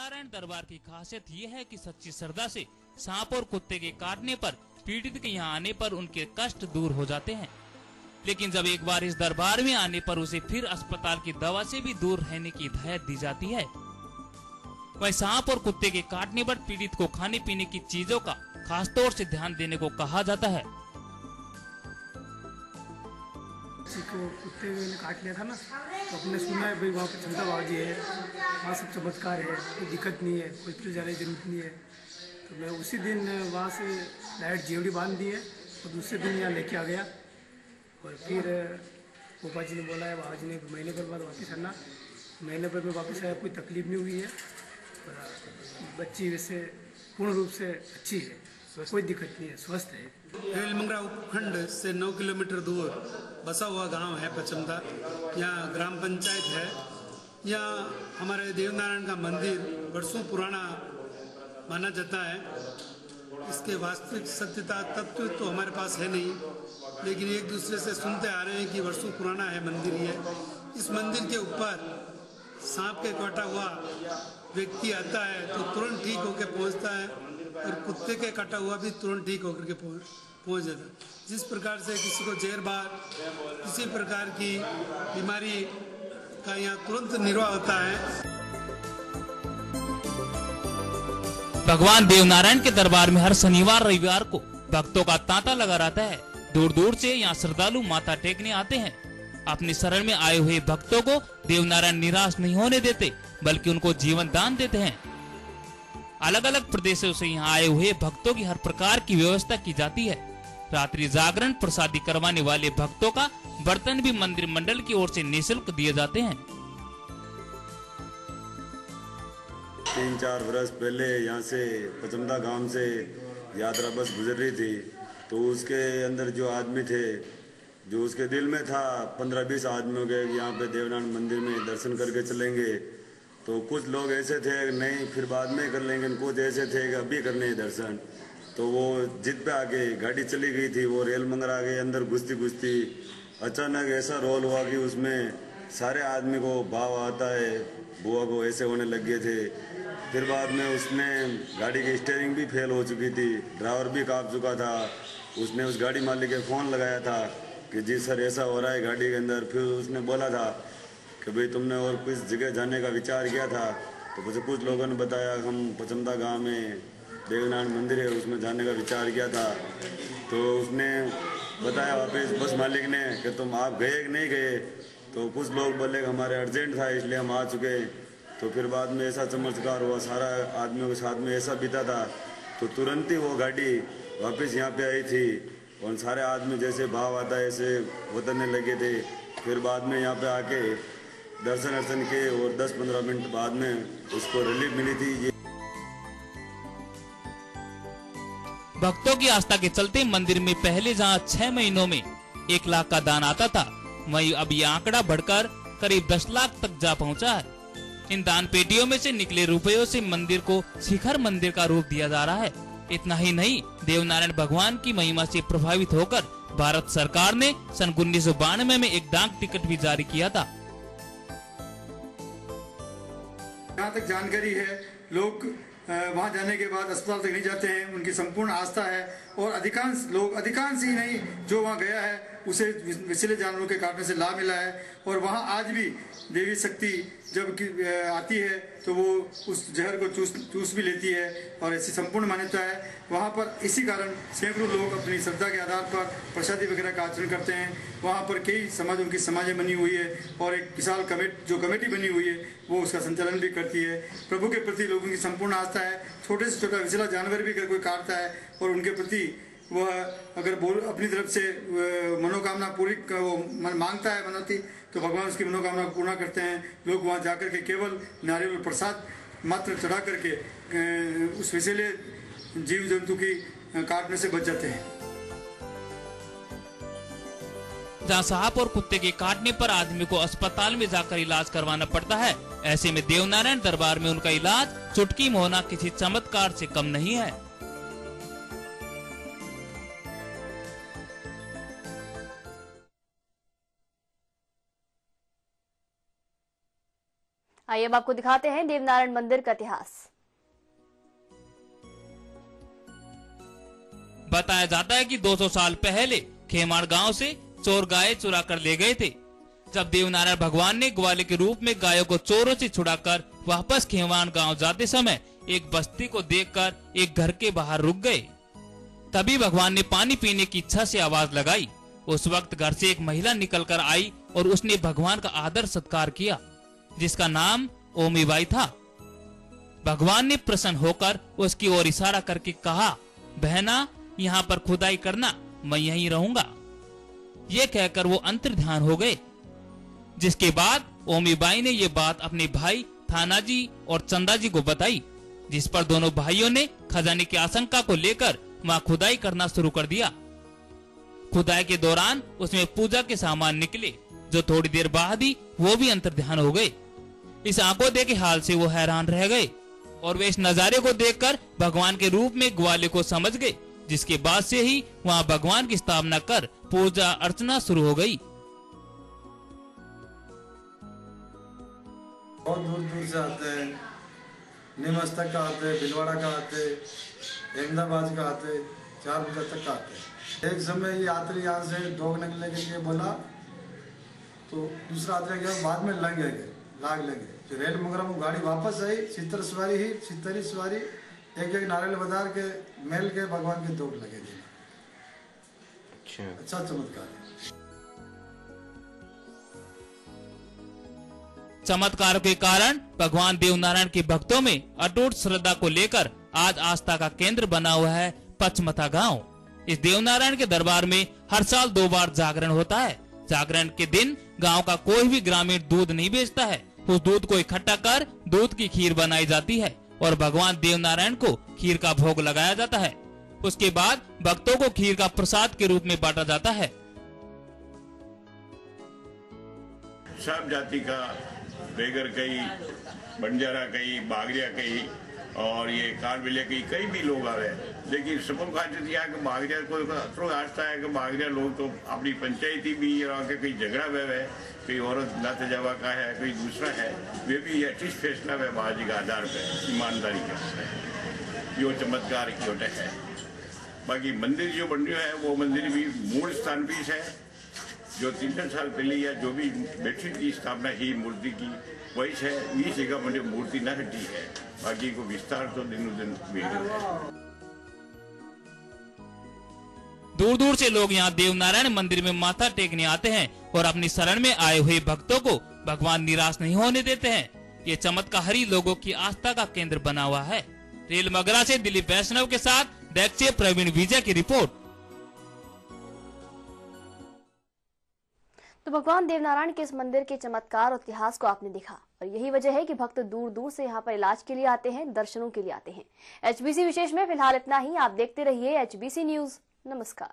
नारायण दरबार की खासियत ये है कि सच्ची श्रद्धा से सांप और कुत्ते के काटने पर पीड़ित के यहाँ आने पर उनके कष्ट दूर हो जाते हैं। लेकिन जब एक बार इस दरबार में आने पर उसे फिर अस्पताल की दवा से भी दूर रहने की हिदायत दी जाती है। वह सांप और कुत्ते के काटने पर पीड़ित को खाने पीने की चीजों का खास तौर से ध्यान देने को कहा जाता है। किसी को कुत्ते ने काट लिया था ना, तो अपने सुना है भाई वहाँ पर क्षमता बाजी है, वहाँ सब चमत्कार है, कोई दिक्कत नहीं है, कोई फिर जाने की जरूरत नहीं है। तो मैं उसी दिन वहाँ से लाइट जेवड़ी बांध दी है और दूसरे दिन यहाँ लेके आ गया। और फिर पापा जी ने बोला है, बाबा जी ने महीने भर बाद वापस आना। महीने भर में वापस आया, कोई तकलीफ नहीं हुई है और बच्ची वैसे पूर्ण रूप से अच्छी है, कोई दिक्कत नहीं है, स्वस्थ है। रेलमंगरा उपखंड से 9 किलोमीटर दूर बसा हुआ गांव है पचमदा। यहाँ ग्राम पंचायत है। यहाँ हमारे देवनारायण का मंदिर वर्षों पुराना माना जाता है। इसके वास्तविक सत्यता तत्व तो हमारे पास है नहीं, लेकिन एक दूसरे से सुनते आ रहे हैं कि वर्षों पुराना है मंदिर ये। इस मंदिर के ऊपर सांप के काटा हुआ व्यक्ति आता है तो तुरंत ठीक होकर पहुंचता है, और कुत्ते के काटा हुआ भी तुरंत ठीक होकर के पहुंच जाता है। जिस प्रकार से किसी को जहर बार, किसी प्रकार की बीमारी का यहाँ तुरंत निर्वाह होता है। भगवान देवनारायण के दरबार में हर शनिवार रविवार को भक्तों का तांता लगा रहता है। दूर दूर से यहाँ श्रद्धालु माथा टेकने आते हैं। अपने शरण में आए हुए भक्तों को देवनारायण निराश नहीं होने देते, बल्कि उनको जीवन दान देते हैं। अलग अलग प्रदेशों से यहाँ आए हुए भक्तों की हर प्रकार की व्यवस्था की जाती है। रात्रि जागरण प्रसादी करवाने वाले भक्तों का बर्तन भी मंदिर मंडल की ओर से निःशुल्क दिए जाते हैं। 3-4 वर्ष पहले यहाँ से पचमदा गांव से यात्रा बस गुजर रही थी, तो उसके अंदर जो आदमी थे, जो उसके दिल में था 15-20 आदमियों के यहाँ पे देवनारायण मंदिर में दर्शन करके चलेंगे। तो कुछ लोग ऐसे थे नहीं फिर बाद में कर लेंगे, कुछ ऐसे थे कि अभी करने हैं दर्शन। तो वो जिद पे आके गाड़ी चली गई थी, वो रेलमंगरा के अंदर घुसती अचानक ऐसा रोल हुआ कि उसमें सारे आदमी को भाव आता है, बुआ को ऐसे होने लग गए थे। फिर बाद में उसने गाड़ी की स्टीयरिंग भी फेल हो चुकी थी, ड्राइवर भी काँप चुका था। उसने उस गाड़ी मालिक के फ़ोन लगाया था कि जी सर ऐसा हो रहा है गाड़ी के अंदर। फिर उसने बोला था कि भाई तुमने और किस जगह जाने का विचार किया था? तो मुझे कुछ लोगों ने बताया हम पचमदा गांव में देवनारायण मंदिर है उसमें जाने का विचार किया था। तो उसने बताया वापस बस मालिक ने कि तुम आप गए कि नहीं गए? तो कुछ लोग बोले कि हमारे अर्जेंट था इसलिए हम आ चुके। तो फिर बाद में ऐसा चमत्कार हुआ, सारा आदमियों के साथ में ऐसा बीता था, तो तुरंत ही वो गाड़ी वापस यहाँ पे आई थी और सारे आदमी जैसे भाव आता है ऐसे उतरने लगे थे। फिर बाद में यहाँ पे आके दर्शन किए और 10-15 मिनट बाद में उसको रिलीफ मिली थी। भक्तों की आस्था के चलते मंदिर में पहले जहां 6 महीनों में 1 लाख का दान आता था, वहीं अब ये आंकड़ा बढ़कर करीब 10 लाख तक जा पहुंचा है। इन दान पेटियों में से निकले रुपयों से मंदिर को शिखर मंदिर का रूप दिया जा रहा है। इतना ही नहीं, देवनारायण भगवान की महिमा से प्रभावित होकर भारत सरकार ने सन 1992 में एक डाक टिकट भी जारी किया था। जहाँ तक जानकारी है, लोग वहाँ जाने के बाद अस्पताल तक नहीं जाते हैं, उनकी संपूर्ण आस्था है। और अधिकांश ही नहीं, जो वहाँ गया है उसे विषैले जानवरों के काटने से लाभ मिला है। और वहाँ आज भी देवी शक्ति जब आती है तो वो उस जहर को चूस भी लेती है, और ऐसी संपूर्ण मान्यता है वहाँ पर। इसी कारण सैकड़ों लोग अपनी श्रद्धा के आधार पर प्रसादी वगैरह का आचरण करते हैं। वहाँ पर कई समाजों की समाजें बनी हुई है और एक विशाल कमेटी बनी हुई है, वो उसका संचालन भी करती है। प्रभु के प्रति लोगों की संपूर्ण आस्था है। छोटे से छोटा विषैला जानवर भी अगर कोई काटता है और उनके प्रति वह अगर अपनी तरफ से मनोकामना पूरी मांगता है मनौती, तो भगवान उसकी मनोकामना को पूर्ण करते हैं। लोग वहाँ जाकर के केवल नारियल प्रसाद मात्र चढ़ा करके उस विषैले जीव जंतु की काटने से बच जाते हैं। जहाँ सांप और कुत्ते के काटने पर आदमी को अस्पताल में जाकर इलाज करवाना पड़ता है, ऐसे में देवनारायण दरबार में उनका इलाज चुटकी में होना किसी चमत्कार से कम नहीं है। आइए अब आपको दिखाते हैं देवनारायण मंदिर का इतिहास। बताया जाता है कि 200 साल पहले खेमाड़ गांव से चोर गाय चुरा कर ले गए थे। जब देवनारायण भगवान ने ग्वाले के रूप में गायों को चोरों से छुड़ाकर वापस खेमाड़ गांव जाते समय एक बस्ती को देखकर एक घर के बाहर रुक गए। तभी भगवान ने पानी पीने की इच्छा से आवाज लगाई। उस वक्त घर से एक महिला निकलकर आई और उसने भगवान का आदर सत्कार किया, जिसका नाम ओमीबाई था। भगवान ने प्रसन्न होकर उसकी ओर इशारा करके कहा, बहना यहाँ पर खुदाई करना, मैं यहीं रहूंगा। ये कहकर वो अंतर्ध्यान हो गए। जिसके बाद ओमीबाई ने ये बात अपने भाई थानाजी और चंदाजी को बताई, जिस पर दोनों भाइयों ने खजाने की आशंका को लेकर वहाँ खुदाई करना शुरू कर दिया। खुदाई के दौरान उसमें पूजा के सामान निकले, जो थोड़ी देर बाद ही वो भी अंतर्ध्यान हो गए। इस आंखों देखे हाल से वो हैरान रह गए और वे इस नजारे को देखकर भगवान के रूप में ग्वाले को समझ गए, जिसके बाद से ही वहाँ भगवान की स्थापना कर पूजा अर्चना शुरू हो गई। बहुत दूर दूर से आते हैं, निमस्तक का आते हैं, भिलवाड़ा का आते हैं, अहमदाबाद का आते हैं, 4 बजे तक का आते हैं। एक समय ये यात्री यहाँ से डॉग निकलने के लिए बोला तो दूसरा यात्री गया, बाद में लाग लगे। तो रेल मुगरम गाड़ी वापस आई, सितर सवारी एक नारियल बाजार के मेल के भगवान के दौड़ लगे थे। अच्छा चमत्कार है। चमत्कार के कारण भगवान देवनारायण के भक्तों में अटूट श्रद्धा को लेकर आज आस्था का केंद्र बना हुआ है पचमथा गांव। इस देवनारायण के दरबार में हर साल 2 बार जागरण होता है। जागरण के दिन गांव का कोई भी ग्रामीण दूध नहीं बेचता है। उस दूध को इकट्ठा कर दूध की खीर बनाई जाती है और भगवान देवनारायण को खीर का भोग लगाया जाता है। उसके बाद भक्तों को खीर का प्रसाद के रूप में बांटा जाता है। सब जाति का बेगर कई, बंजारा कई, बागरिया कई और ये कारबिलिया कई भी लोग आ रहे हैं। लेकिन सबको खासियत यह है कि बागरिया को आस्था है कि बागरिया लोग तो अपनी पंचायती भी आके कोई झगड़ा हुआ है, कोई औरत लाते जावा का है, कोई दूसरा है, वे भी एटलीस्ट फैसला है बाजी का आधार पर ईमानदारी का यो चमत्कार की है। बाकी मंदिर जो बन रहा है वो मंदिर भी मूल स्थान भी है, जो 3 साल पहले या जो भी बैठक की स्थापना ही मूर्ति की वही है। इस जगह मुझे मूर्ति न हटी है, बाकी को विस्तार तो दिनों दिन है। दूर दूर से लोग यहाँ देवनारायण मंदिर में माथा टेकने आते हैं और अपनी शरण में आए हुए भक्तों को भगवान निराश नहीं होने देते हैं। ये चमत्कारी लोगों की आस्था का केंद्र बना हुआ है। रेल मगरा से दिलीप वैष्णव के साथ डेस्क से प्रवीण विजय की रिपोर्ट। तो भगवान देवनारायण के इस मंदिर के चमत्कार और इतिहास को आपने देखा और यही वजह है कि भक्त दूर दूर से यहाँ पर इलाज के लिए आते हैं, दर्शनों के लिए आते हैं। HBC विशेष में फिलहाल इतना ही। आप देखते रहिए HBC न्यूज। नमस्कार।